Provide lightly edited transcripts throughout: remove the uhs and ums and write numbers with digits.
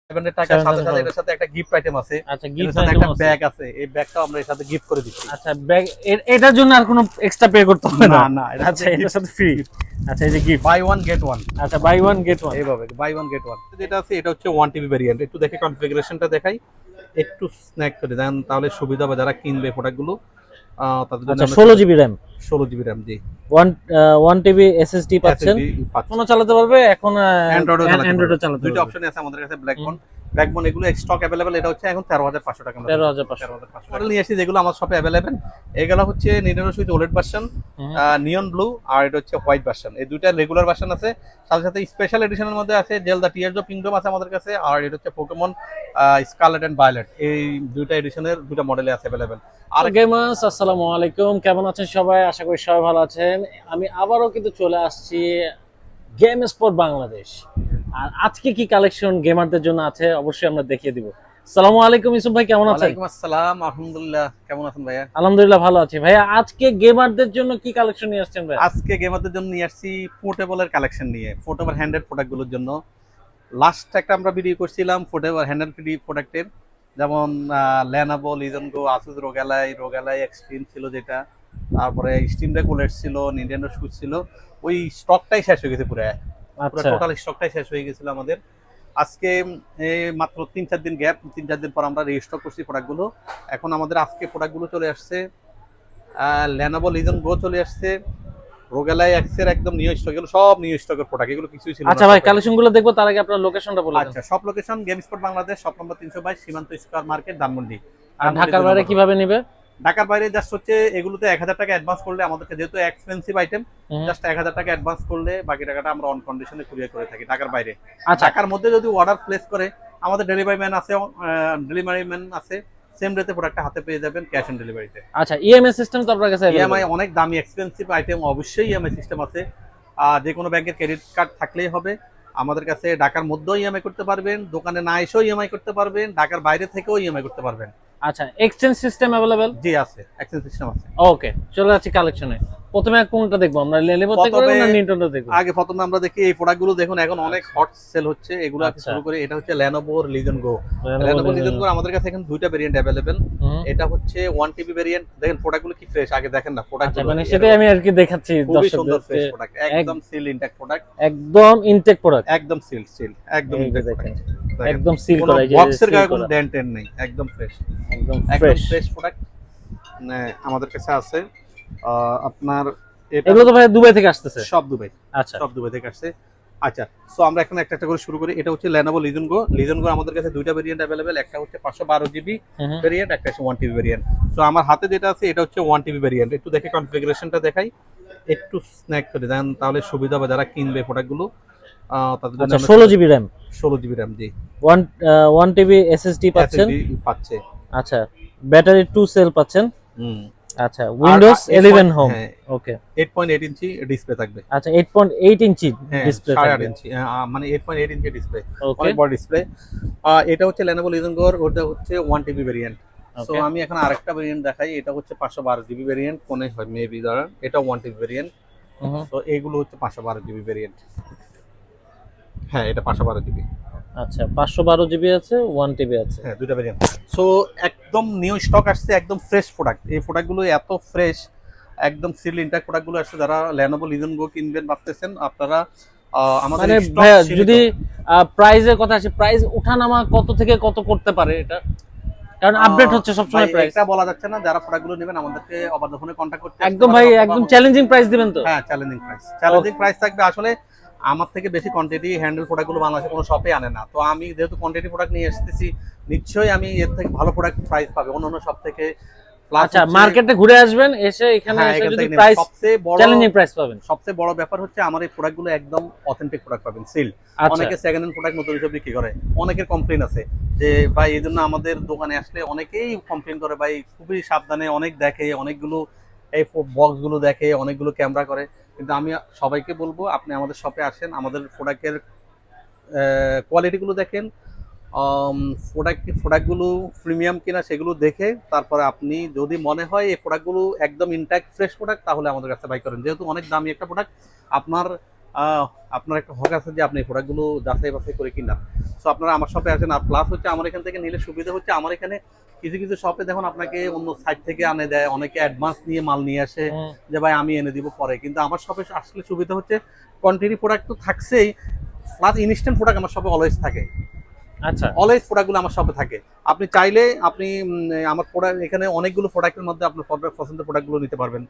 700 টাকার সাথে সাথে এটার সাথে একটা গিফট আইটেম আছে। আচ্ছা, গিফট সাথে আইটেম একটা আছে। ব্যাগ আছে, এই ব্যাগটাও আমরা এর সাথে গিফট করে দিচ্ছি। আচ্ছা, ব্যাগ এটার জন্য আর কোনো এক্সট্রা পে করতে হবে না? না না, আচ্ছা, এটার সাথে ফ্রি। আচ্ছা, এই যে gift, buy one get one. আচ্ছা, বাই ওয়ান গেট ওয়ান এইভাবে বাই ওয়ান গেট ওয়ান যেটা আছে, এটা হচ্ছে 1 টিবি ভেরিয়েন্ট। একটু দেখে কনফিগারেশনটা দেখাই, একটু স্ন্যাক করে দেন তাহলে সুবিধা হবে যারা কিনবে প্রোডাক্টগুলো তাদের জন্য। আচ্ছা, 16 জিবি র্যাম, 16 জিবি র্যাম, জি। 1 টিবি এসএসডি পাচ্ছেন। ফোনও চালাতে পারবে, এখন অ্যান্ড্রয়েডও চালাতে পারবে। দুটো অপশনই আছে আমাদের কাছে। ব্ল্যাকবোন এগুলো স্টক अवेलेबल। এটা হচ্ছে এখন 13500 টাকা। 13500 মডেল নিয়ে আসি যেগুলো আমার শপে अवेलेबल। এগুলো হচ্ছে Nintendo Switch OLED version, neon blue, আর এটা হচ্ছে হোয়াইট ভার্সন। এই দুইটা রেগুলার ভার্সন আছে, সাথে সাথে স্পেশাল এডিশনের মধ্যে আছে জেলদা টিয়ার্স অফ কিংডম আছে আমাদের কাছে, আর এটা হচ্ছে পোকেমন স্কারলেট এন্ড ভায়োলেট। এই দুইটা এডিশনের দুইটা মডেলে আছে अवेलेबल। আর গেমার্স, আসসালামু আলাইকুম, কেমন আছেন সবাই? আশা করি সবাই ভালো আছেন। আমি আবারও কিন্তু চলে আসছি গেম স্পট বাংলাদেশ। আর আজকে কি কালেকশন গেমারদের জন্য আছে অবশ্যই আমরা দেখিয়ে দিব। আসসালামু আলাইকুম ইউসুফ ভাই, কেমন আছেন? ওয়ালাইকুম আসসালাম, আলহামদুলিল্লাহ। কেমন আছেন ভাইয়া? আলহামদুলিল্লাহ ভালো আছি ভাইয়া। আজকে গেমারদের জন্য কি কালেকশন নিয়ে আসছেন ভাই? আজকে গেমারদের জন্য নিয়ে আসছি পোর্টেবলের কালেকশন নিয়ে, পোর্টেবল হ্যান্ডেল প্রোডাক্টগুলোর জন্য। লাস্ট একটা আমরা ভিডিও করছিলাম পোর্টেবল হ্যান্ডেল ফ্রি প্রোডাক্টের, যেমন ল্যানোভো লিজন গো, আসুস রোগালাই এক্সট্রিম ছিল যেটা, তারপরে স্টিম ডেক ওলেড ছিল, নিনটেন্ডো সুইচ ছিল। ওই স্টকটাই শেষ হয়ে গেছে, পুরো আচ্ছা, টোটাল স্টকটাই শেষ হয়ে গেছিল আমাদের। আজকে মাত্র 3-4 দিন গ্যাপ, 3-4 দিন পর আমরা রিস্টক করছি প্রোডাক্টগুলো। এখন আমাদের আজকে প্রোডাক্টগুলো চলে আসছে, ল্যানোভো লিজন গো চলে আসছে, রোগালাই এক্সের একদম নিউ স্টক। এগুলো সব নিউ স্টকের প্রোডাক্ট, এগুলো কিছুই ছিল না। আচ্ছা ভাই, কালেকশন গুলো দেখবো, তার আগে আপনার লোকেশনটা বলে দেন। আচ্ছা, সব location game spot Bangladesh, shop number 322, সীমান্ত স্কয়ার মার্কেট, ধানমন্ডি। আর ঢাকার বাইরে কিভাবে নেবে? ঢাকার বাইরে জাস্ট হচ্ছে এগুলোতে 1000 টাকা অ্যাডভান্স করলে, আমাদেরকে যেহেতু এক্সপেন্সিভ আইটেম, জাস্ট 1000 টাকা অ্যাডভান্স করলে বাকি টাকাটা আমরা অন কন্ডিশনে কুরিয়ার করে থাকি ঢাকার বাইরে। আচ্ছা, ঢাকার মধ্যে যদি অর্ডার প্লেস করে, আমাদের ডেলিভারি ম্যান আছে, সেম রেটে প্রোডাক্টটা হাতে পেয়ে যাবেন ক্যাশ অন ডেলিভারিতে। আচ্ছা, ইএমআই সিস্টেম তো আপনার কাছে ইএমআই অনেক দামি এক্সপেন্সিভ আইটেম, অবশ্যই ইএমআই সিস্টেম আছে। যে কোনো ব্যাংকের ক্রেডিট কার্ড থাকলেই হবে। আমাদের কাছে ঢাকার মধ্যেও ইএমআই করতে পারবেন, দোকানে না এসেও ইএমআই করতে পারবেন, ঢাকার বাইরে থেকেও ইএমআই করতে পারবেন। আচ্ছা, এক্সচেঞ্জ সিস্টেম अवेलेबल? জি আছে, এক্সচেঞ্জ সিস্টেম আছে। ওকে, চলে যাচ্ছি কালেকশনে। প্রথমে কোনটা দেখবো আমরা, লেনোভো থেকে না নিনটেন্ডো দেখবো? আগে প্রথমে আমরা দেখি এই প্রোডাক্টগুলো। দেখুন এখন অনেক হট সেল হচ্ছে, এগুলো আগে আচ্ছা। শুরু করি। এটা হচ্ছে Lenovo Legion Go। Lenovo Legion Go আমাদের কাছে এখন দুইটা ভেরিয়েন্ট अवेलेबल। এটা হচ্ছে 1 টিবি ভেরিয়েন্ট। দেখেন প্রোডাক্টগুলো কি ফ্রেশ, আগে দেখেন না প্রোডাক্টগুলো। মানে সেটাই আমি আর কি দেখাচ্ছি খুবই সুন্দর ফ্রেশ দর্শকদের। প্রোডাক্ট, একদম সিল ইনট্যাক্ট প্রোডাক্ট, একদম ইনটেক প্রোডাক্ট, একদম সিল একদম এই যে ইনট্যাক্ট দেখেন, প্রোডাক্ট, একদম সিল কোনো করা, এই যে বক্সের গায়ে seal কোনো করা। ডেন্ট নেই, একদম ফ্রেশ, একদম একদম ফ্রেশ। ফ্রেশ প্রোডাক্ট আমাদের কাছে আছে। আপনার এটা এগুলো তো ভাই দুবাই থেকে আসতেছে? সব দুবাই, আচ্ছা, সব দুবাই থেকে আসছে। আচ্ছা, সো আমরা এখন একটা একটা করে শুরু করি। এটা হচ্ছে Lenovo Legion Go। Legion Go আমাদের কাছে দুইটা ভেরিয়েন্ট अवेलेबल, একটা হচ্ছে 512 জিবি ভেরিয়েন্ট, একটা হচ্ছে 1 টিবি ভেরিয়েন্ট। সো আমার হাতে যেটা আছে এটা হচ্ছে 1 টিবি ভেরিয়েন্ট। একটু দেখে কনফিগারেশনটা দেখাই, একটু স্ন্যাক করে দেন তাহলে সুবিধা হবে যারা কিনবে প্রোডাক্টগুলো তাদের জন্য। আচ্ছা, 16 জিবি র্যাম, 16 জিবি র্যাম, জি। 1 টিবি এসএসডি পাচ্ছেন। পাচ্ছে। আচ্ছা, ব্যাটারি 2 সেল পাচ্ছেন। হুম। আচ্ছা, উইন্ডোজ 11 হোম। হ্যাঁ, ওকে। 8.8 ইঞ্চি ডিসপ্লে থাকবে। আচ্ছা, 8.8 ইঞ্চি ডিসপ্লে 8.5 থাকবে। ইঞ্চি, মানে 8.8 ইঞ্চি ডিসপ্লে, ওকে, অনেক বড় ডিসপ্লে। এটা হচ্ছে Lenovo Legion Go, ওটা হচ্ছে 1 টিবি ভেরিয়েন্ট। সো আমি এখন আরেকটা ভেরিয়েন্ট দেখাই। এটা হচ্ছে 512 জিবি ভেরিয়েন্ট, কোনে হয় মেবি দাঁড়ান, এটা 1 টিবি ভেরিয়েন্ট। তো এইগুলো হচ্ছে 512 জিবি ভেরিয়েন্ট। হ্যাঁ, এটা 512 জিবি। আচ্ছা, 512 জিবি আছে, 1 টিবি আছে। হ্যাঁ, দুটো ভেরিয়েন্ট। সো একদম নিউ স্টক আসছে, একদম ফ্রেশ প্রোডাক্ট। এই প্রোডাক্টগুলো এত ফ্রেশ, একদম সিল ইনট্যাক্ট প্রোডাক্টগুলো আসছে। যারা Lenovo Legion Go কিনবেন ভাবতেছেন আপনারা, আমাদের মানে স্টক ভাইয়া যদি প্রাইসের কথা আসে, প্রাইস ওঠানামা কত থেকে কত করতে পারে এটা? কারণ আপডেট হচ্ছে সবসময় প্রাইস। এটা বলা যাচ্ছে না। যারা প্রোডাক্টগুলো নেবেন আমাদেরকে অবাধ ফোনে কন্টাক্ট করতে একদম ভাই, একদম চ্যালেঞ্জিং প্রাইস দিবেন তো? হ্যাঁ, চ্যালেঞ্জিং প্রাইস থাকবে। আসলে আমার থেকে বেশি কোয়ান্টিটি হ্যান্ডেল প্রোডাক্টগুলো বাংলাদেশে কোনো শপে আনে না। তো আমি যেহেতু কোয়ান্টিটি প্রোডাক্ট নিয়ে আসতেছি, নিশ্চয়ই আমি এর থেকে ভালো প্রোডাক্ট প্রাইস পাবে অন্যান্য শপ থেকে। আচ্ছা, মার্কেটে ঘুরে আসবেন, এসে এখানে এসে যদি প্রাইস চ্যালেঞ্জিং প্রাইস পাবেন। সবচেয়ে বড় ব্যাপার হচ্ছে আমার এই প্রোডাক্টগুলো একদম অথেন্টিক প্রোডাক্ট পাবেন, সিল। অনেকে সেকেন্ড হ্যান্ড প্রোডাক্ট নতুন হিসেবে বিক্রি করে, অনেকের কমপ্লেইন আছে যে ভাই এই জন্য আমাদের দোকানে আসলে অনেকেই কমপ্লেইন করে ভাই খুবই সাবধানে অনেক দেখে, অনেকগুলো এই বক্সগুলো দেখে, অনেকগুলো ক্যামেরা করে। কিন্তু আমি সবাইকে বলবো আপনি আমাদের শপে আসেন, আমাদের প্রোডাক্টের কোয়ালিটিগুলো দেখেন, প্রোডাক্টগুলো প্রিমিয়াম কিনা সেগুলো দেখে তারপরে আপনি যদি মনে হয় এই প্রোডাক্টগুলো একদম ইনট্যাক্ট ফ্রেশ প্রোডাক্ট, তাহলে আমাদের কাছে বাই করেন। যেহেতু অনেক দামি একটা প্রোডাক্ট, আপনার আপনার একটা হক আছে যে আপনি এই প্রোডাক্টগুলো যাচাই বাছাই করে কিনা। সো আপনারা আমার শপে আসেন। আর প্লাস হচ্ছে আমার এখান থেকে নিলে সুবিধা হচ্ছে, আমার এখানে কিছু কিছু শপে দেখুন আপনাকে অন্য সাইট থেকে আনে দেয়, অনেকে অ্যাডভান্স নিয়ে মাল নিয়ে আসে যে ভাই আমি এনে দিব পরে। কিন্তু আমার শপে আসলে সুবিধা হচ্ছে কোয়ান্টিটি প্রোডাক্ট তো থাকছেই, প্লাস ইনস্ট্যান্ট প্রোডাক্ট আমার শপে অলওয়েজ থাকে। আচ্ছা, অলওয়েজ প্রোডাক্টগুলো আমার শপে থাকে। আপনি চাইলে আপনি আমার প্রোডাক্ট এখানে অনেকগুলো প্রোডাক্টের মধ্যে আপনার পছন্দের প্রোডাক্টগুলো নিতে পারবেন।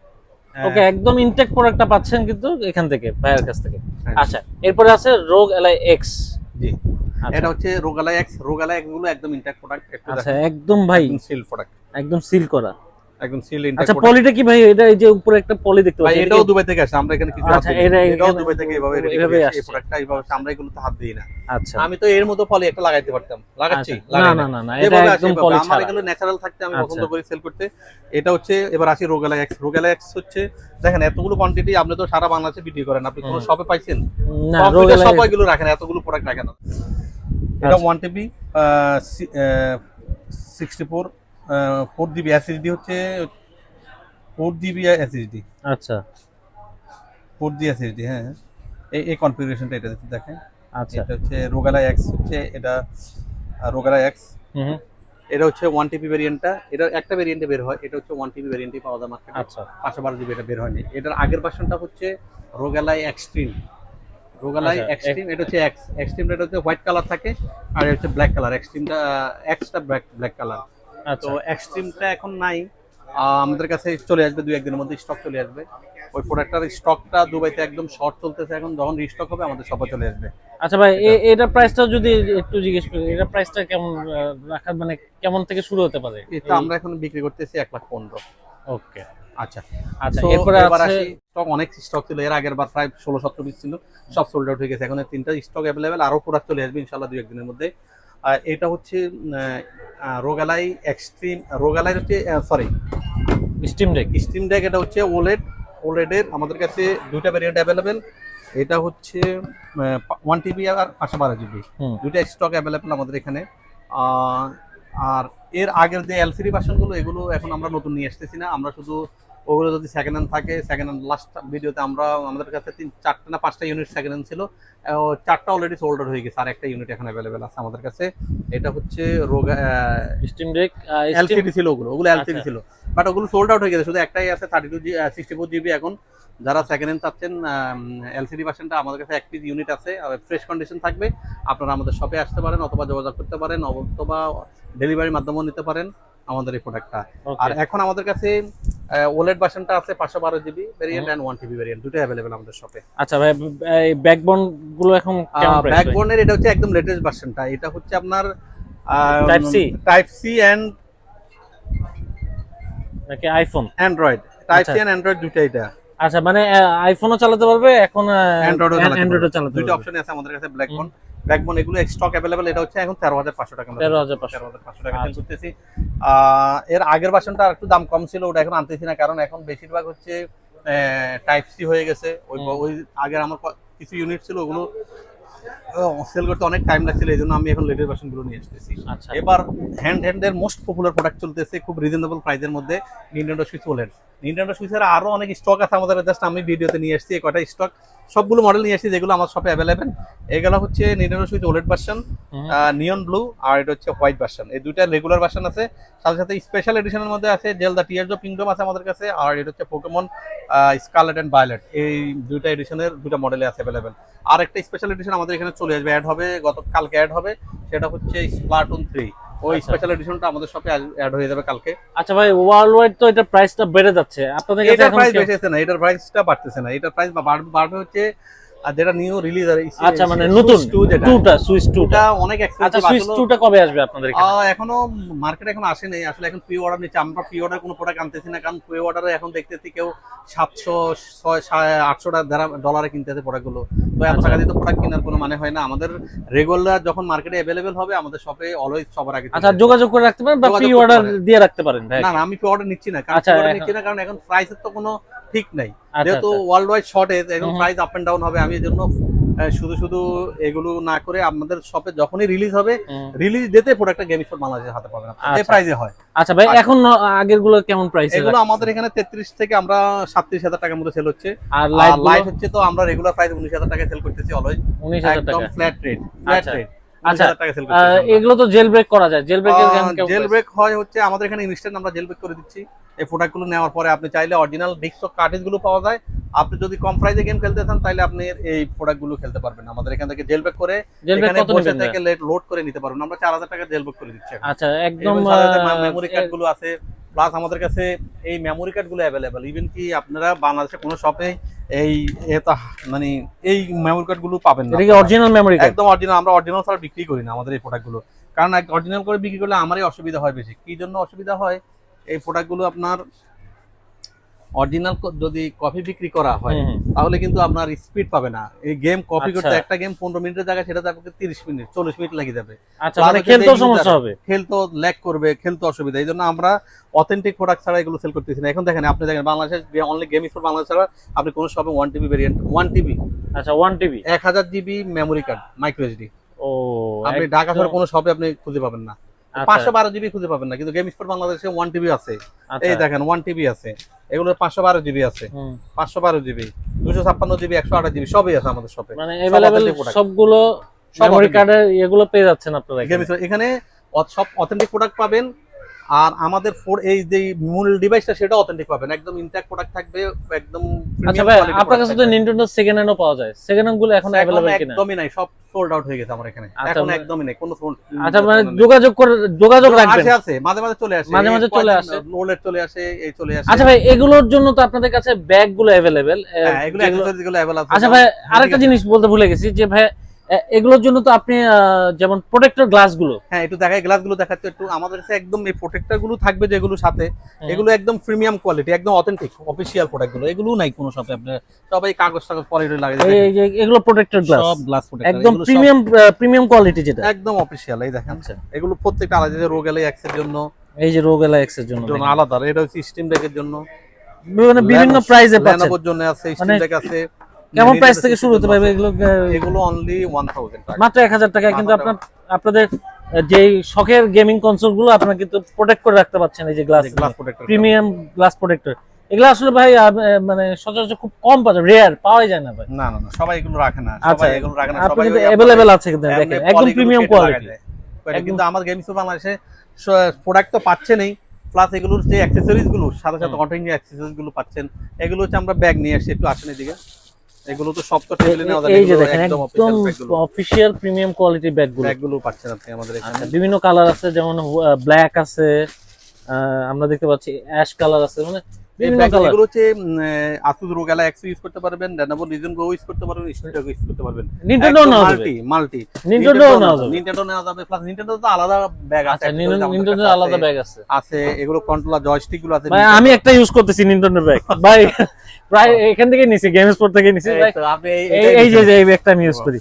ওকে, একদম ইনটেক প্রোডাক্টটা পাচ্ছেন কিন্তু এখান থেকে, ভাইয়ের কাছ থেকে। হ্যাঁ। আচ্ছা, এরপরে আছে রোগ এলাই এক্স। জি, আচ্ছা। এটা হচ্ছে রোগালা এক্স। রোগালা এক্স গুলো একদম ইনট্যাক্ট প্রোডাক্ট। আচ্ছা, একদম ভাই সিল প্রোডাক্ট, একদম সিল করা। একদম সিল আচ্ছা, ইনট্যাক্ট। পলিটা কি ভাই? এটা এই যে উপরে একটা পলি দেখতে ভাই পাচ্ছি, এটাও দুবাই থেকে আসে, আমরা এখানে কিছু আচ্ছা, আছে এটাও দুবাই থেকে এভাবে রেডি করে এই প্রোডাক্টটা এইভাবে আমরা এগুলোতে হাত দিই না। আচ্ছা, আমি তো এর মতো পলি একটা লাগাইতে পারতাম, লাগাচ্ছি না না না না, এটা একদম পলি ছাড়া। আমার এগুলো ন্যাচারাল থাকতে আমি পছন্দ আচ্ছা। করি সেল করতে। এটা হচ্ছে এবার আসি রোগালা এক্স। রোগালা এক্স হচ্ছে দেখেন এতগুলো কোয়ান্টিটি, আপনি তো সারা বাংলাদেশে বিক্রি করেন, আপনি কোন শপে পাইছেন? না, কম্পিউটার শপ এগুলো রাখেন, এতগুলো প্রোডাক্ট রাখেন না। এটা 1 টিবি 64 4 জিবি এসএসডি হচ্ছে 4 জিবি এসএসডি। আচ্ছা, 4 জি এসএসডি। হ্যাঁ, এই কনফিগারেশনটা এটা দেখেন। আচ্ছা, এটা হচ্ছে রোগালা এক্স হচ্ছে এটা, রোগালা এক্স। হুম, এটা হচ্ছে 1 টিবি ভেরিয়েন্টটা, এটা একটা ভেরিয়েন্টে বের হয়, এটা হচ্ছে 1 টিবি ভেরিয়েন্টই পাওয়া যায় মার্কেটে। আচ্ছা, 512 জিবি এটা বের হয়নি। এটার আগের ভার্সনটা হচ্ছে রোগালাই এক্সট্রিম। রোগালাই আচ্ছা, এক্সট্রিম এটা হচ্ছে এক্স। এক্সট্রিমটা এটা হচ্ছে হোয়াইট কালার থাকে, আর এটা হচ্ছে ব্ল্যাক কালার। এক্সট্রিমটা এক্সটা ব্ল্যাক কালার। আচ্ছা। তো এক্সট্রিমটা এখন নাই, আমাদের কাছে চলে আসবে 2-1 দিনের মধ্যে স্টক চলে আসবে। ওই প্রোডাক্টটার স্টকটা দুবাইতে একদম শর্ট চলতেছে এখন, যখন রিস্টক হবে আমাদের শপে চলে আসবে। আচ্ছা ভাই, এটার প্রাইসটা যদি একটু জিজ্ঞেস করি, এটার প্রাইসটা কেমন রাখার, মানে কেমন থেকে শুরু হতে পারে? এটা আমরা এখন বিক্রি করতেছি 1,15,000। ওকে, আচ্ছা আচ্ছা। So, এরপরে এবার আছে আসি স্টক, অনেক স্টক ছিল এর আগের বার, প্রায় 16-17 পিস ছিল, সব সোল্ড আউট হয়ে গেছে। এখন 3টা স্টক অ্যাভেলেবেল, আরো প্রোডাক্ট চলে আসবে ইনশাআল্লাহ 2-1 দিনের মধ্যে। এটা হচ্ছে রোগালাই এক্সট্রিম। রোগালাই হচ্ছে sorry steam deck. Steam deck. এটা হচ্ছে ওলেড। ওলেডের আমাদের কাছে দুইটা ভেরিয়েন্ট অ্যাভেলেবেল। এটা হচ্ছে 1 টিবি আর 512 জিবি, দুইটা স্টক অ্যাভেলেবেল আমাদের এখানে। আর এর আগের যে এলসিডি ভার্সনগুলো এগুলো এখন আমরা নতুন নিয়ে আসতেছি না, আমরা শুধু ওগুলো যদি সেকেন্ড হ্যান্ড থাকে, সেকেন্ড হ্যান্ড লাস্ট ভিডিওতে আমরা আমাদের কাছে 4টা না 5টা ইউনিট সেকেন্ড হ্যান্ড ছিল, 4টা অলরেডি সোল্ড আউট হয়ে গেছে, আর একটা ইউনিট এখন অ্যাভেলেবেল আছে আমাদের কাছে। এটা হচ্ছে স্টিম ডেক এলসিডি ছিল, ওগুলো এলসিডি ছিল, বাট ওগুলো সোল্ড আউট হয়ে গেছে, শুধু একটাই আছে 64 জিবি এখন। যারা সেকেন্ড হ্যান্ড চাচ্ছেন এলসিডি ভার্সনটা, আমাদের কাছে 1 পিস ইউনিট আছে, ফ্রেশ কন্ডিশন থাকবে। আপনারা আমাদের শপে আসতে পারেন, অথবা যোগাযোগ করতে পারেন, অথবা ডেলিভারির মাধ্যমেও নিতে পারেন আমাদের এই প্রোডাক্টটা। আর এখন আমাদের কাছে ওলেড ভার্সনটা আছে 512 GB variant and 1 TB variant, দুটো अवेलेबल আমাদের শপে। আচ্ছা ভাই, এই ব্যাকবোন গুলো এখন কেমন প্রাইস? ব্যাকবোনের এটা হচ্ছে একদম লেটেস্ট ভার্সনটা, এটা হচ্ছে আপনার টাইপ সি এন্ড নাকি iPhone android, type C and android দুটোই এটা। আচ্ছা, মানে আইফোনও চালাতে পারবে এখন, অ্যান্ড্রয়েডও চালাতে দুটো পারবে। অপশন আছে আমাদের কাছে। ব্যাকবোন এগুলো স্টক अवेलेबल। এটা হচ্ছে এখন 13,500 টাকা, 13,500 টাকা সেল করতেছি। এর আগের ভার্সনটা একটু দাম কম ছিল, ওটা এখন আনতেছি না, কারণ এখন বেশিরভাগ হচ্ছে টাইপ সি হয়ে গেছে। ওই আগের আমার কিছু ইউনিট ছিল, ওগুলো সেল করতে অনেক টাইম লাগছিল, এই জন্য আমি এখন লেটেস্ট ভার্সন গুলো নিয়ে আসতেছি। আচ্ছা, এবার হ্যান্ডের মোস্ট পপুলার প্রোডাক্ট চলতেছে খুব রিজনেবল প্রাইসের মধ্যে, নিনটেন্ডো সুইচ ওলেড। নিনটেন্ডো সুইচের আরো অনেক স্টক আছে আমাদের, জাস্ট আমি ভিডিওতে নিয়ে আসছি এই কটা স্টক, সবগুলো মডেল নিয়ে আসছি যেগুলো আমার শপে অ্যাভেলেবেল। এগুলো হচ্ছে Nintendo Switch OLED version, neon blue, আর এটা হচ্ছে হোয়াইট ভার্সন। এই দুইটা রেগুলার ভার্সন আছে, সাথে সাথে স্পেশাল এডিশনের মধ্যে আছে জেলদা টিয়ার্স অফ কিংডম আছে আমাদের কাছে, আর এটা হচ্ছে পোকেমন স্কারলেট এন্ড ভায়োলেট। এই দুইটা এডিশনের দুইটা মডেলে আছে অ্যাভেলেবেল। আর একটা স্পেশাল এডিশন আমাদের এখানে চলে আসবে, অ্যাড হবে গতকালকে অ্যাড হবে, সেটা হচ্ছে স্প্লাটুন 3। ওই স্পেশাল এডিশনটা আমাদের শপে অ্যাড হয়ে যাবে কালকে। আচ্ছা ভাই, ওয়ার্ল্ড ওয়াইড তো এটা প্রাইসটা বেড়ে যাচ্ছে, আপনাদের কাছে এটার এখন প্রাইস বেড়েছে না, এটার প্রাইসটা বাড়তেছে না, এটার প্রাইস বাড়বে হচ্ছে আর যেটা নিউ রিলিজ। আচ্ছা, মানে নতুন টুটা সুইচ টুটা অনেক আচ্ছা, এক্সপেন্সিভ। সুইচ টুটা কবে আসবে আপনাদের এখানে? এখনো মার্কেটে এখন আসে নাই আসলে, এখন প্রি অর্ডার নিচ্ছে। আমরা প্রি অর্ডার কোনো প্রোডাক্ট আনতেছি না, কারণ প্রি অর্ডারে এখন দেখতেছি কেউ 700, 800 ডলারে কিনতেছে প্রোডাক্টগুলো। তো এত টাকা দিয়ে তো প্রোডাক্ট কেনার কোনো মানে হয় না। আমাদের রেগুলার যখন মার্কেটে অ্যাভেলেবেল হবে আমাদের শপে অলওয়েজ সবার আগে। আচ্ছা, যোগাযোগ করে রাখতে পারেন বা প্রি অর্ডার দিয়ে রাখতে পারেন ভাই। না, আমি প্রি অর্ডার নিচ্ছি না, কারণ কারণ এখন প্রাইসের তো কোনো ঠিক নাই, যেহেতু ওয়ার্ল্ড ওয়াইড শর্টেজ, এখন প্রাইস আপ এন্ড ডাউন হবে। আমি এর জন্য শুধু শুধু এগুলো না করে আমাদের শপে যখনই রিলিজ হবে, রিলিজ ডেতে প্রোডাক্টটা গেম স্পোর্ট বাংলাদেশের হাতে পাবেন, এই প্রাইসে হয়। আচ্ছা ভাই, এখন আগের গুলো কেমন প্রাইস? এগুলো আমাদের এখানে 33 থেকে আমরা 37,000 টাকার মধ্যে সেল হচ্ছে। আর লাইট হচ্ছে তো আমরা রেগুলার প্রাইস 19,000 টাকায় সেল করতেছি অলওয়েজ, 19,000 টাকা একদম ফ্ল্যাট রেট, ফ্ল্যাট রেট। আচ্ছা, এগুলো তো জেল ব্রেক করা যায়, জেল ব্রেকের জেল ব্রেক হয় হচ্ছে আমাদের এখানে ইনস্ট্যান্ট আমরা জেল ব্রেক করে দিচ্ছি। এই প্রোডাক্টগুলো নেওয়ার পরে আপনি চাইলে অরিজিনাল ডিস্ক কার্টেজ গুলো পাওয়া যায়, আপনি যদি কম প্রাইসে গেম খেলতে চান তাহলে আপনি এই প্রোডাক্টগুলো খেলতে পারবেন আমাদের এখান থেকে জেল ব্রেক করে, এখানে বসে থেকে লোড করে নিতে পারবেন। আমরা 4,000 টাকা জেল ব্রেক করে দিচ্ছি। আচ্ছা, একদম মেমোরি কার্ড গুলো আছে, প্লাস আমাদের কাছে এই মেমোরি কার্ড গুলো অ্যাভেলেবেল। ইভেন কি আপনারা বাংলাদেশে কোনো শপে এই মানে এই মেমোরি কার্ড গুলো পাবেন না। এটা কি অরিজিনাল মেমোরি কার্ড? একদম অরিজিনাল। আমরা অরিজিনাল ছাড়া বিক্রি করি না আমাদের এই প্রোডাক্টগুলো, কারণ অরিজিনাল করে বিক্রি করলে আমারই অসুবিধা হয় বেশি। কি জন্য অসুবিধা হয়, এই প্রোডাক্টগুলো আপনার অরিজিনাল যদি কপি বিক্রি করা হয় তাহলে কিন্তু আপনার স্পিড পাবে না। এই গেম কপি করতে একটা গেম 15 মিনিটের জায়গায় সেটা আপনাকে 30 মিনিট 40 মিনিট লেগে যাবে। আচ্ছা, মানে খেলতেও সমস্যা হবে, খেলতেও ল্যাগ করবে, খেলতে অসুবিধা। এই জন্য আমরা অথেন্টিক প্রোডাক্ট ছাড়া এগুলো সেল করতেছি না। এখন দেখেন, আপনি দেখেন বাংলাদেশের অনলি গেম স্পোর্ট বাংলাদেশ ছাড়া আপনি কোন শপে 1 টিবি ভেরিয়েন্ট, 1 টিবি, আচ্ছা 1 TB 1000 GB memory card micro SD, ও আপনি ঢাকা শহরে কোনো শপে আপনি খুঁজে পাবেন না। 512 জিবি খুঁজে পাবেন না, কিন্তু গেম স্পোর্ট বাংলাদেশে 1 টিবি আছে। এই দেখেন 1 টিবি আছে, এগুলো 512 জিবি আছে, 512 জিবি, 256 জিবি, 128 জিবি সবই আছে আমাদের শপে। মানে अवेलेबल সবগুলো মেমোরি কার্ডে এগুলো পেয়ে যাচ্ছেন আপনারা এখানে। সব অথেন্টিক প্রোডাক্ট পাবেন। আর আমাদের এই যে মূল ডিভাইসটা সেটা অথেন্টিক পাবেন, একদম ইনট্যাক্ট প্রোডাক্ট থাকবে, একদম আচ্ছা ভাই, আপনার কাছে তো নিনটেন্ডো সেকেন্ড হ্যান্ডও পাওয়া যায়, সেকেন্ড হ্যান্ড গুলো এখন अवेलेबल কিনা? একদমই নাই, সব সোল্ড আউট হয়ে গেছে আমার এখানে, এখন একদমই নাই কোনো ফোন। আচ্ছা, মানে যোগাযোগ রাখবেন। আছে মাঝে মাঝে চলে আসে, মাঝে মাঝে চলে আসে, লোলেট চলে আসে, এই চলে আসে। আচ্ছা ভাই, এগুলোর জন্য তো আপনাদের কাছে ব্যাগ গুলো अवेलेबल, হ্যাঁ এগুলো অ্যাকসেসরিজ গুলো अवेलेबल আছে। আচ্ছা ভাই, আরেকটা জিনিস বলতে ভুলে গেছি যে ভাই, এগুলোর জন্য তো আপনি যেমন প্রোটেক্টর গ্লাস গুলো, হ্যাঁ একটু দেখাই, গ্লাস গুলো দেখাচ্ছি একটু। আমাদের কাছে একদম এই প্রোটেক্টর গুলো থাকবে যেগুলো সাথে, এগুলো একদম প্রিমিয়াম কোয়ালিটি, একদম অথেন্টিক অফিশিয়াল প্রোডাক্ট গুলো, এগুলো নাই কোনো শপে। আপনি সবাই কাগজ পরে লাগে, এই যে এগুলো প্রোটেক্টর গ্লাস, সব গ্লাস প্রোটেক্টর একদম প্রিমিয়াম কোয়ালিটি, যেটা একদম অফিশিয়াল। এই দেখেন এগুলো প্রত্যেকটা আলাদা, যে রোগ এলাই এক্সের জন্য, এই যে রোগ এলাই এক্সের জন্য আলাদা, এটা হচ্ছে স্টিম ডেকের জন্য, মানে বিভিন্ন প্রাইসে পাচ্ছেন। লেনোভোর জন্য আছে, স্টিম ডেক আছে। কেমন প্রাইস থেকে শুরু হতে পারবে এগুলো? এগুলো অনলি 1000 টাকা, মাত্র 1000 টাকা। কিন্তু আপনাদের যে শখের গেমিং কনসোল গুলো আপনারা কিন্তু প্রোটেক্ট করে রাখতে পারছেন এই যে glass protector, premium glass protector. এগুলো আসলে ভাই মানে সচরাচর খুব কম পাওয়া যায়, রেয়ার পাওয়া যায় না ভাই। না না না, সবাই এগুলো রাখে না, আচ্ছা, সবাই এগুলো রাখে না, সবাই কিন্তু अवेलेबल আছে, কিন্তু দেখেন একদম প্রিমিয়াম কোয়ালিটি। কিন্তু আমার গেম স্টোর বাংলাদেশে প্রোডাক্ট তো পাচ্ছেনই, প্লাস এগুলোর যে অ্যাকসেসরিজ গুলো সাথে সাথে অথেন্টিক অ্যাকসেসরিজ গুলো পাচ্ছেন। এগুলো হচ্ছে আমরা ব্যাগ নিয়ে আসছি, একটু আসেন এদিকে। এগুলো তো সব তো টেবিলে নেওয়া যায়, এই যে দেখেন একদম অফিশিয়াল প্রিমিয়াম কোয়ালিটি ব্যাগগুলো পাচ্ছেন আপনি আমাদের এখানে। বিভিন্ন কালার আছে, যেমন ব্ল্যাক আছে, আমরা দেখতে পাচ্ছি অ্যাশ কালার আছে, মানে বিভিন্ন কালার। এগুলো হচ্ছে Asus ROG Ally X use করতে পারবেন, Lenovo Legion Go ইউজ করতে পারবেন, Steam ইউজ করতে পারবেন। Nintendo নাও যাবে, মাল্টি Nintendo নাও যাবে, Nintendo নেওয়া যাবে, প্লাস Nintendo তো আলাদা ব্যাগ আছে। আচ্ছা, Nintendo আলাদা ব্যাগ আছে, এগুলো কন্ট্রোলার জয়স্টিক গুলো আছে। ভাই আমি একটা ইউজ করতেছি Nintendo ব্যাগ ভাই, প্রায় এখান থেকে নিছি, গেম স্পোর্ট থেকে নিছি ভাই। আপনি এই যে এই ব্যাগটা আমি ইউজ করি।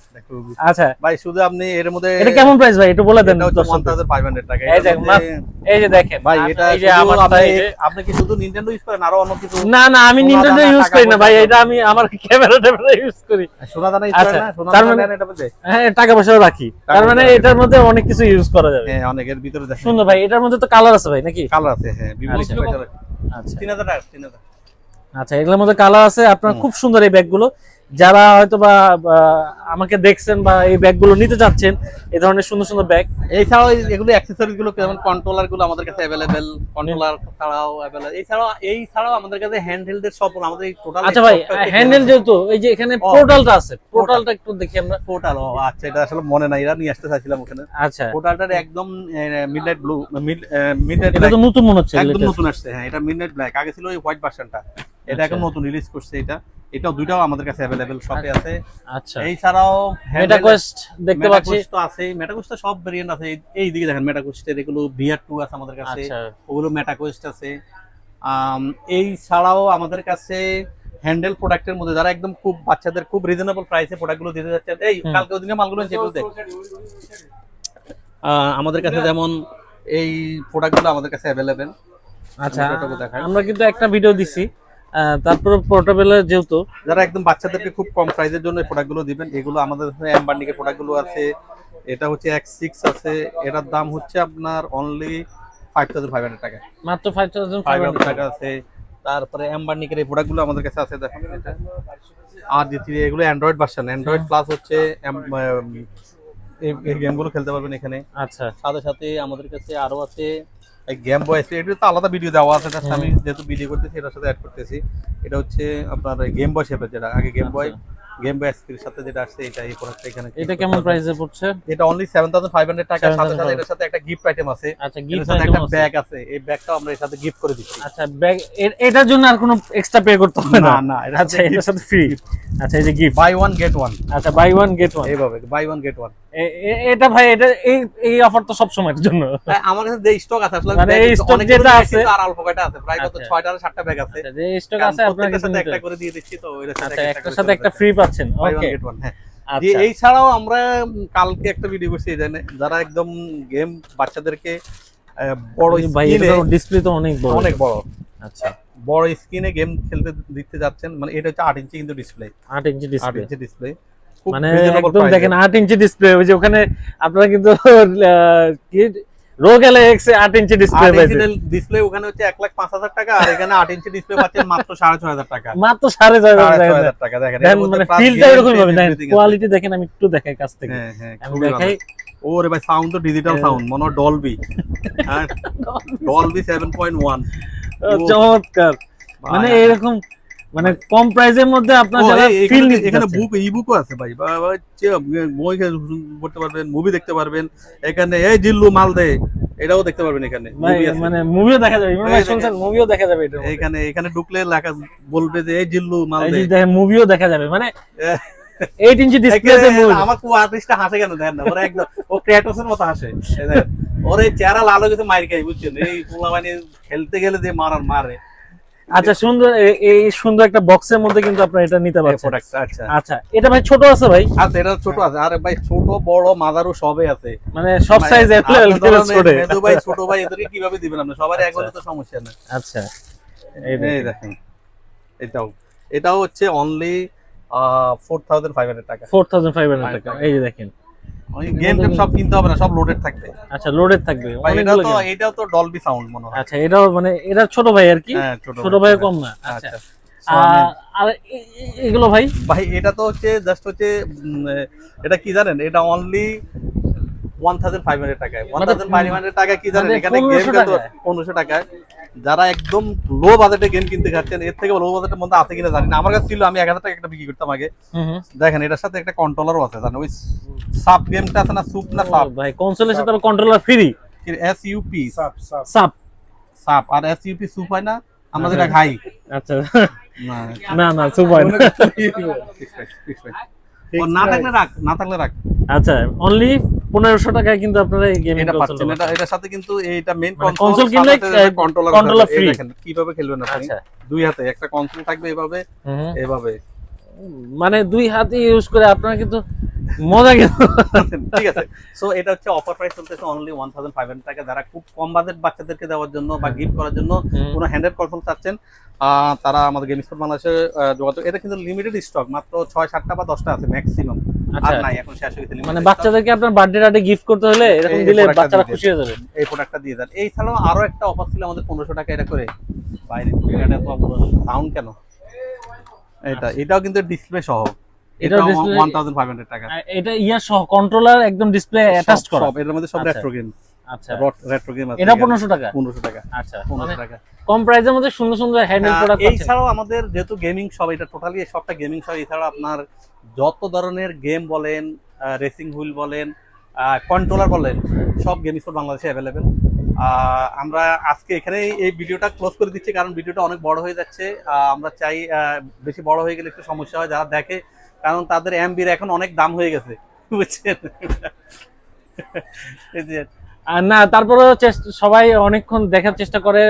আচ্ছা ভাই, শুধু আপনি এর মধ্যে এটা কেমন প্রাইস ভাই একটু বলে দেন? এটা হচ্ছে 1500 টাকা। এই যে দেখেন ভাই, এটা এই যে আমার আপনি কি শুধু Nintendo ইউজ করেন, আরো অন্য কিছু? না না, আমি Nintendo ইউজ করি না ভাই, এটা আমি আমার ক্যামেরা ইউজ করি। সোনা দানা ইউজ করেন না? সোনা দানা এটা মধ্যে হ্যাঁ, টাকা পয়সাও রাখি, তার মানে এটার মধ্যে অনেক কিছু ইউজ করা যাবে। হ্যাঁ, অনেকের ভিতরে দেখেন। সুন্দর ভাই, এটার মধ্যে তো কালার আছে ভাই নাকি? কালার আছে, হ্যাঁ বিভিন্ন কালার। আচ্ছা 3000 টাকা, 3000। আচ্ছা, এগুলোর মধ্যে কালার আছে। আপনার খুব সুন্দর এই ব্যাগগুলো, যারা হয়তো বা আমাকে দেখছেন বা এই ব্যাগগুলো নিতে যাচ্ছেন, এই ধরনের সুন্দর সুন্দর ব্যাগ। এছাড়াও এগুলো অ্যাকসেসরিজ গুলো, যেমন কন্ট্রোলার গুলো আমাদের কাছে अवेलेबल, কন্ট্রোলার ছাড়াও अवेलेबल। এছাড়াও আমাদের কাছে হ্যান্ডহেল্ড এর সব, আমাদের এই টোটাল। আচ্ছা ভাই, হ্যান্ডেল যেহেতু এই যে এখানে পোর্টালটা আছে, পোর্টালটা একটু দেখি আমরা। পোর্টাল, ও আচ্ছা, এটা আসলে মনে নাই, এরা নিয়ে আসতে চাইছিলাম ওখানে। আচ্ছা, পোর্টালটার একদম মিডনাইট ব্লু, মিডনাইট এটা তো নতুন মনে হচ্ছে, একদম নতুন আসছে। হ্যাঁ, এটা মিডনাইট ব্ল্যাক, আগে ছিল ওই হোয়াইট ভার্সনটা, এটা এখন নতুন রিলিজ করছে। এটাও দুইটাও আমাদের কাছে अवेलेबल শপে আছে। আচ্ছা, এছাড়াও মেটাকোয়েস্ট দেখতে পাচ্ছি, তো আছে, মেটাকোয়েস্ট সব ভেরিয়েন্ট আছে। এই দিকে দেখেন মেটাকোয়েস্টের এগুলো VR2 আছে আমাদের কাছে, ওগুলো মেটাকোয়েস্ট আছে। এই ছাড়াও আমাদের কাছে হ্যান্ডেল প্রোডাক্টের মধ্যে যারা একদম খুব বাচ্চাদের খুব রিজনেবল প্রাইসে প্রোডাক্টগুলো দিতে যাচ্ছে, এই কালকে ওদিকে মালগুলো যেগুলো দেখ, আমাদের কাছে যেমন এই প্রোডাক্টগুলো আমাদের কাছে अवेलेबल। আচ্ছা, আমরা কিন্তু একটা ভিডিও দিছি তারপর পোর্টেবল যেহেতু যারা একদম বাচ্চাদেরকে খুব কম প্রাইসের জন্য প্রোডাক্ট গুলো দিবেন, এগুলো আমাদের এমবান্ডিকের প্রোডাক্ট গুলো আছে। এটা হচ্ছে X6 আছে, এটার দাম হচ্ছে আপনার অনলি 5500 টাকা, মাত্র 5500 500 টাকা আছে। তারপরে এমবান্ডিকের এই প্রোডাক্ট গুলো আমাদের কাছে আছে, দেখেন এটা আর জি3, এগুলো অ্যান্ড্রয়েড ভার্সন, অ্যান্ড্রয়েড প্লাস হচ্ছে এই গেমগুলো খেলতে পারবেন এখানে। আচ্ছা সাথে সাথে আমাদের কাছে আরো আছে গেম বয় আছে, এটা তো আলাদা ভিডিও দেওয়া আছে, জাস্ট আমি যেহেতু ভিডিও করতেছি এটার সাথে অ্যাড করতেছি। এটা হচ্ছে আপনার গেম বয় শেপের, যেটা আগে গেম বয় এক্সপির সাথে যেটা আসছে, এটা এই প্রোডাক্টটা এখানে। এটা কেমন প্রাইসে পড়ছে? এটা অনলি 7500 টাকা। সাথে সাথে এটার সাথে একটা গিফট আইটেম আছে। আচ্ছা, এর গিফট সাথে আইটেম একটা আছে, ব্যাগ আছে, এই ব্যাগটাও আমরা এর সাথে গিফট করে দিচ্ছি। আচ্ছা ব্যাগ, এটার জন্য আর কোনো এক্সট্রা পে করতে হবে না? না, আচ্ছা এটার সাথে ফ্রি। আচ্ছা এই যে gift, buy one get one. আচ্ছা বাই ওয়ান গেট ওয়ান, এইভাবে বাই ওয়ান গেট ওয়ান। এটা ভাই এটা এই অফার তো সব সময়ের জন্য? আমার কাছে যে স্টক আছে আসলে, মানে এই স্টক যেটা আছে আর অল্প কয়টা আছে, প্রায় কত 6টা না 7টা ব্যাগ আছে। আচ্ছা, যে স্টক আছে আপনার কাছে একটা করে দিয়ে দিচ্ছি, তো এর সাথে আচ্ছা একটার সাথে একটা ফ্রি পাচ্ছেন। ওকে যে এই ছাড়াও আমরা কালকে একটা ভিডিও করছি, জানেন যারা একদম গেম বাচ্চাদেরকে বড় স্ক্রিনে, ডিসপ্লে তো অনেক বড়, অনেক বড়, আচ্ছা বড় স্ক্রিনে গেম খেলতে দিতে যাচ্ছেন, মানে এটা হচ্ছে 8 ইঞ্চি কিন্তু ডিসপ্লে, 8 ইঞ্চি 8 ডিসপ্লে, ইঞ্চি ডিসপ্লে, মানে একদম দেখেন 8 ইঞ্চি ডিসপ্লে। ওই যে ওখানে আপনারা কিন্তু কি রোগেলে এক্স 8 ইঞ্চি ডিসপ্লে পাইছেন। ডিসপ্লে ওখানে হচ্ছে 1,05,000 টাকা, আর এখানে 8 ইঞ্চি ডিসপ্লে পাচ্ছেন মাত্র 6500 টাকা, মাত্র 6500 টাকা। দেখেন মানে ফিলটা এরকম হবে না, কোয়ালিটি দেখেন, আমি একটু দেখাই কাছ থেকে, আমি দেখাই। ওরে ভাই সাউন্ড তো ডিজিটাল সাউন্ড, মনে হয় ডলবি, হ্যাঁ ডলবি 7.1, চমৎকার। মানে এরকম মানে কম প্রাইসের মধ্যে আপনারা যারা ফিল নিতে এখানে যাচ্ছেন, বুক ইবুকও আছে ভাই, বই পড়তে পারবেন, মুভি দেখতে পারবেন এখানে। এই জিল্লু মাল দে, এটাও দেখতে পারবেন এখানে, মানে মুভিও দেখা যাবে, ইমরান ভাই শুনছেন, মুভিও দেখা যাবে এটা এখানে ঢুকলে লেখা বলবে যে এই জিল্লু মাল দে, এই যে মুভিও দেখা যাবে, মানে 8 ইঞ্চি ডিসপ্লেতে মুভি। আমার কো আর্টিস্টটা হাসে কেন দেখেন না, ওরা একদম ও ক্রিয়েটরসের মতো হাসে, ওর এই চেহারা লাল হয়ে গেছে, মাইর খাই, বুঝছেন? এই পোলা মানে খেলতে গেলে যে মারে। আচ্ছা সুন্দর, এই সুন্দর একটা বক্সের মধ্যে কিন্তু আপনারা এটা নিতে পারছেন। আচ্ছা আচ্ছা এটা ভাই ছোট আছে ভাই? আচ্ছা এটা ছোট আছে, আরে ভাই ছোট বড় মাদারু সবই আছে, মানে সব সাইজ अवेलेबल ছোট। মেদু ভাই ছোট ভাই এদেরকে কিভাবে দিবেন আপনি? সবার এক হলে তো সমস্যা না। আচ্ছা এই দেখেন, এটাও হচ্ছে অনলি 4500 টাকা, 4500 টাকা। এই যে দেখেন, গেম সব কিনতে হবে না, সব লোডেড থাকবে। আচ্ছা লোডেড থাকবে, এটাও তো ডলবি সাউন্ড মনে হয়। আচ্ছা এটাও মানে এটা ছোট ভাই আর কি, ছোট ভাই কম না। আচ্ছা আর এগুলো ভাই এটা তো হচ্ছে জাস্ট হচ্ছে এটা কি জানেন, এটা অনলি 1500 টাকায়। 1500 টাকা কি জানেন, এখানে গেম খেলতে 1500 টাকায়। যারা একদম লো বাজেটে গেম কিনতে যাচ্ছেন, এর থেকে লো বাজেটের মধ্যে আছে কিনা জানি না, আমার কাছে ছিল, আমি 1000 টাকা একটা বিক্রি করতাম আগে। দেখেন এটার সাথে একটা কন্ট্রোলারও আছে, জানেন ওই সাব গেমটা আছে না, সুপ না সাব ভাই, কনসোলের সাথে কন্ট্রোলার ফ্রি, এসইউপি সাব আর এসইউপি সুপ হয় না, আমরা যেটা খাই। আচ্ছা না সুপ হয় না, না থাকলে রাখ। আচ্ছা অনলি 1500 টাকায় কিন্তু আপনারা এই গেমিং এটা কনসোল পাচ্ছেন। এটার সাথে কিন্তু এইটা মেইন কনসোল কিনলে কন্ট্রোলার ফ্রি। দেখেন কিভাবে খেলবেন আপনি, দুই হাতে একটা কনসোল থাকবে এভাবে মানে দুই হাতে ইউজ করে আপনারা কিন্তু মজা কিন্তু। ঠিক আছে, সো এটা হচ্ছে অফার প্রাইস চলতেছে অনলি 1500 টাকা। যারা খুব কম বাজেট বাচ্চাদেরকে দেওয়ার জন্য বা গিফট করার জন্য কোনো হ্যান্ডেল কনসোল চাচ্ছেন, তারা আমাদের গেম স্পোর্ট বাংলাদেশে যোগাযোগ। এটা কিন্তু লিমিটেড স্টক, মাত্র 6-7টা বা 10টা আছে ম্যাক্সিমাম, আর নাই এখন শেষ হয়ে গেছে। মানে বাচ্চাদেরকে আপনার বার্থডে টার্থে গিফট করতে হলে এরকম দিলে বাচ্চারা খুশি হয়ে যাবে, এই প্রোডাক্টটা দিয়ে দেন। এই ছাড়াও আরো একটা অফার ছিল আমাদের 1500 টাকা, এটা করে বাইরে সাউন্ড কেন, এটাও কিন্তু ডিসপ্লে সহ, এটা 1500 টাকা। এটা ইয়া সহ কন্ট্রোলার একদম ডিসপ্লে অ্যাটাচড করা, সব এর মধ্যে সব রেট্রো গেম। আচ্ছা রেট্রো গেম আছে, এটা 1500 টাকা। 1500 টাকা, আচ্ছা 1500 টাকা কম প্রাইসের মধ্যে সুন্দর সুন্দর হ্যান্ডেল প্রোডাক্ট এই ছাড়াও আমাদের যেহেতু গেমিং সব, এটা টোটালি সবটা গেমিং সব। এছাড়াও আপনার যত ধরনের গেম বলেন, রেসিং হুইল বলেন, কন্ট্রোলার বলেন, সব গেম স্পোর্ট বাংলাদেশে অ্যাভেলেবেল। আমরা আজকে এখানে এই ভিডিওটা ক্লোজ করে দিচ্ছি, কারণ ভিডিওটা অনেক বড় হয়ে যাচ্ছে। আমরা চাই বেশি বড় হয়ে গেলে একটু সমস্যা হয় যারা দেখে, কারণ তাদের এমবির এখন অনেক দাম হয়ে গেছে, বুঝছেন? না তারপরে সবাই অনেকক্ষণ দেখার চেষ্টা করে,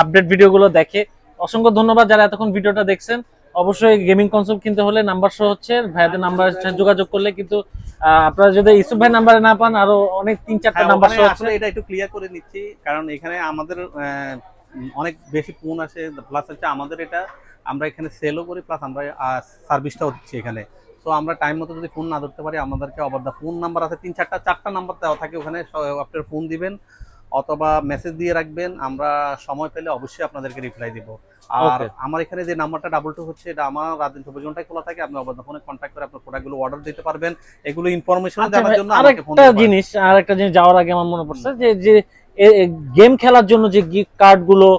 আপডেট ভিডিওগুলো দেখে। অসংখ্য ধন্যবাদ যারা এতক্ষণ ভিডিওটা দেখছেন। অবশ্যই গেমিং কনসোল কিনতে হলে নাম্বার শো হচ্ছে, ভাইয়াদের নাম্বার যোগাযোগ করলে কিন্তু আপনারা যদি ইউসুফ ভাই নাম্বারে না পান, আরো অনেক 3-4টা নাম্বার শো আছে। এটা একটু ক্লিয়ার করে নিচ্ছি, কারণ এখানে আমাদের অনেক বেশি ফোন আসে, প্লাস হচ্ছে আমাদের এটা আমরা এখানে সেলও করি, প্লাস আমরা সার্ভিসটাও দিচ্ছি এখানে। তো আমরা টাইম মতো যদি ফোন না ধরতে পারি, আমাদেরকে আবার ফোন নাম্বার আছে 3-4টা নাম্বার দেওয়া থাকে ওখানে, আপনার ফোন দিবেন অথবা মেসেজ দিয়ে রাখবেন, আমরা সময় পেলে অবশ্যই আপনাদেরকে রিপ্লাই দিব। আর Okay. আমার এখানে যে নাম্বারটা 22 হচ্ছে, এটা আমার রাত দিন 24 ঘন্টায় খোলা থাকে, আপনি অবশ্যই ফোনে কন্ট্যাক্ট করে আপনার প্রোডাক্টগুলো অর্ডার দিতে পারবেন। এগুলো ইনফরমেশন আচ্ছা দেওয়ার ভাই, জন্য আমাকে ফোন আরেকটা জিনিস যাওয়ার আগে আমার মনে পড়ছে যে যে গেম খেলার জন্য যে গিফট কার্ড গুলো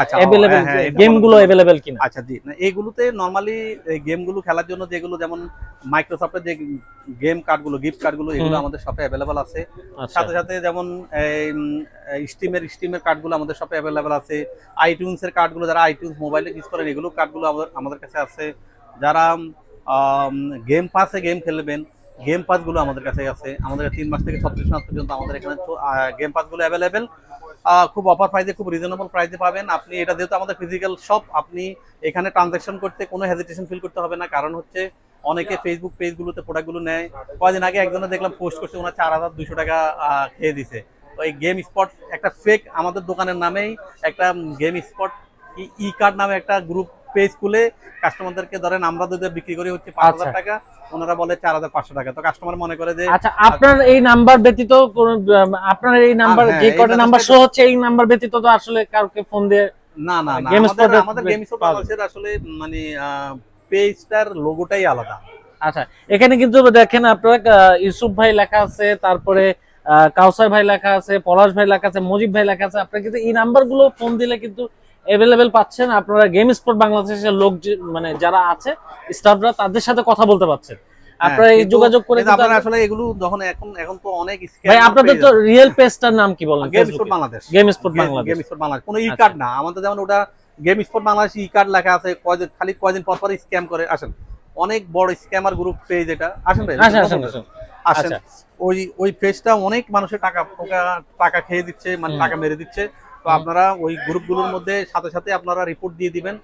আচ্ছা, অ্যাভেলেবেল, হ্যাঁ, এটা গেম মনে গুলো করলাম। অ্যাভেলেবেল কিনা? আচ্ছা জি, না এইগুলোতে নরমালি গেমগুলো খেলার জন্য যেগুলো, যেমন মাইক্রোসফটের যে গেম কার্ডগুলো, গিফট কার্ডগুলো, এগুলো আমাদের শপে অ্যাভেলেবল আছে। আচ্ছা সাথে সাথে যেমন স্টিমের কার্ডগুলো আমাদের শপে অ্যাভেলেবল আছে। আইটিউনসের কার্ডগুলো, যারা আইটিউনস মোবাইলে ইউজ করেন, এগুলো কার্ডগুলো আমাদের কাছে আছে। যারা গেম পাসে গেম খেলবেন, গেম পাসগুলো আমাদের কাছে আছে। আমাদের 3 মাস থেকে 36 মাস পর্যন্ত আমাদের এখানে গেম পাসগুলো অ্যাভেলেবেল। খুব অফার প্রাইসে, খুব রিজনেবল প্রাইসে পাবেন আপনি। এটা যেহেতু আমাদের ফিজিক্যাল শপ, আপনি এখানে ট্রানজাকশন করতে কোনো হেজিটেশন ফিল করতে হবে না। কারণ হচ্ছে অনেকে ফেসবুক পেজগুলোতে প্রোডাক্টগুলো নেয়। কয়েকদিন আগে একজনে দেখলাম পোস্ট করছে, ওনার 4200 টাকা খেয়ে দিছে। তো এই গেম স্পট একটা ফেক, আমাদের দোকানের নামেই একটা গেম স্পট ই কার্ড নামে একটা গ্রুপ পেজ খুলে কাস্টমারদেরকে, ধরেন আমরা যদি বিক্রি করি হচ্ছে 5000 টাকা, ওনারা বলে 4500 টাকা। তো কাস্টমার মনে করে যে আচ্ছা, আপনার এই নাম্বার ব্যতীত আপনার এই নাম্বার, হ্যাঁ, যে এই কটা নাম্বার নাম্বারটা শো হচ্ছে, এই নাম্বার ব্যতীত তো আসলে কাউকে ফোন দিয়ে না না না, গেম স্পটে আমাদের গেম স্পট বাংলাদেশের আসলে মানে পেজটার লোগোটাই আলাদা। আচ্ছা, এখানে কিন্তু দেখেন আপনারা ইউসুফ ভাই লেখা আছে, তারপরে কাউসার ভাই লেখা আছে, পলাশ ভাই লেখা আছে, মজিব ভাই লেখা আছে। আপনারা কিন্তু এই নাম্বারগুলো ফোন দিলে কিন্তু অ্যাভেলেবেল পাচ্ছেন। আপনারা গেম স্পট বাংলাদেশের লোক মানে যারা আছে স্টাফরা, তাদের সাথে কথা বলতে পারছেন। আপনারা এই যোগাযোগ করে কিন্তু আপনারা আসলে এগুলো যখন এখন তো অনেক ভাই, আপনাদের তো রিয়েল পেজটার নাম কি বলেন? Game spot Bangladesh. Game spot Bangladesh. Game spot Bangladesh কোনো ই কার্ড না আমাদের, যেমন ওটা গেম স্পট বাংলাদেশ ই কার্ড লেখা আছে, কয়দিন পর পর স্ক্যাম করে। আসেন, অনেক বড় স্ক্যামার গ্রুপ পেজ এটা। আসেন ভাই, আসেন। ওই পেজটা অনেক মানুষের টাকা খেয়ে দিচ্ছে, মানে টাকা মেরে দিচ্ছে। তো আপনারা ওই গ্রুপগুলোর মধ্যে সাথে সাথে আপনারা রিপোর্ট দিয়ে দিবেন।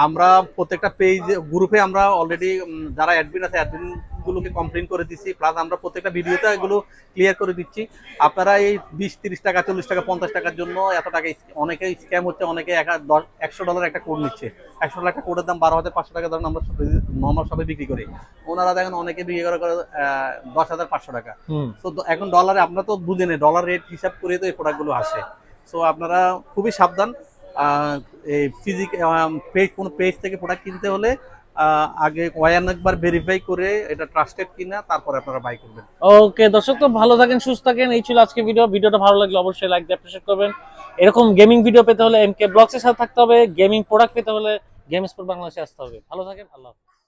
আমরা প্রত্যেকটা পেজ গ্রুপে আমরা অলরেডি যারা অ্যাডমিন আছে, অ্যাডমিন গুলোকে কমপ্লেন করে দিচ্ছি, প্লাস আমরা প্রত্যেকটা ভিডিওতে এগুলো ক্লিয়ার করে দিচ্ছি। আপনারা এই 20-30 টাকা, 40 টাকা, 50 টাকার জন্য এত টাকা অনেকে স্ক্যাম হচ্ছে। অনেকে $100 একটা কোড নিচ্ছে। $100 একটা কোডের দাম 12,500 টাকা, ধরেন আমরা নর্মাল সবাই বিক্রি করি। ওনারা দেখেন অনেকে বিক্রি করে 10,500 টাকা। তো এখন ডলারে, আপনারা তো বুঝেন ডলার রেট হিসাব করে তো এই প্রোডাক্টগুলো আসে। সো আপনারা খুবই সাবধান। এই কোনো পেজ থেকে প্রোডাক্ট কিনতে হলে আগে অনেকবার ভেরিফাই করে এটা ট্রাস্টেড কিনা, তারপরে আপনারা বাই করবেন। ওকে দর্শক, তো ভালো থাকেন, সুস্থ থাকেন। এই ছিল আজকে ভিডিওটা ভালো লাগলে অবশ্যই লাইক দিয়ে অ্যাপ্রিশিয়েট করবেন। এরকম গেমিং ভিডিও পেতে হলে এমকে ব্লগসের সাথে থাকতে হবে। গেমিং প্রোডাক্ট পেতে হলে গেম স্পট বাংলাদেশে আসতে হবে। ভালো থাকেন, আল্লাহ হাফেজ।